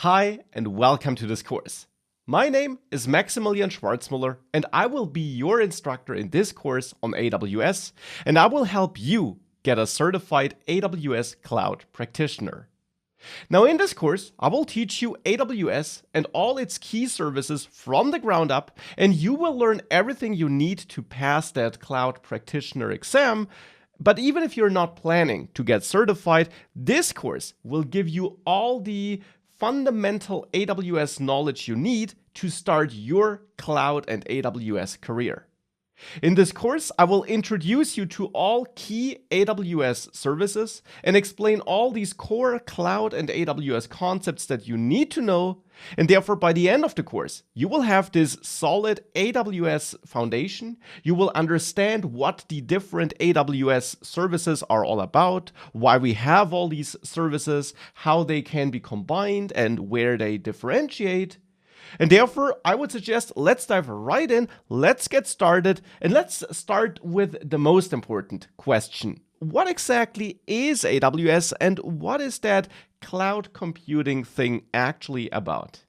Hi and welcome to this course. My name is Maximilian Schwarzmuller and I will be your instructor in this course on AWS, and I will help you get a certified AWS Cloud Practitioner. Now in this course, I will teach you AWS and all its key services from the ground up, and you will learn everything you need to pass that Cloud Practitioner exam. But even if you're not planning to get certified, this course will give you all the fundamental AWS knowledge you need to start your cloud and AWS career. In this course, I will introduce you to all key AWS services and explain all these core cloud and AWS concepts that you need to know. And therefore, by the end of the course, you will have this solid AWS foundation. You will understand what the different AWS services are all about, why we have all these services, how they can be combined, and where they differentiate. And therefore, I would suggest let's dive right in, let's get started, and let's start with the most important question. What exactly is AWS and what is that cloud computing thing actually about?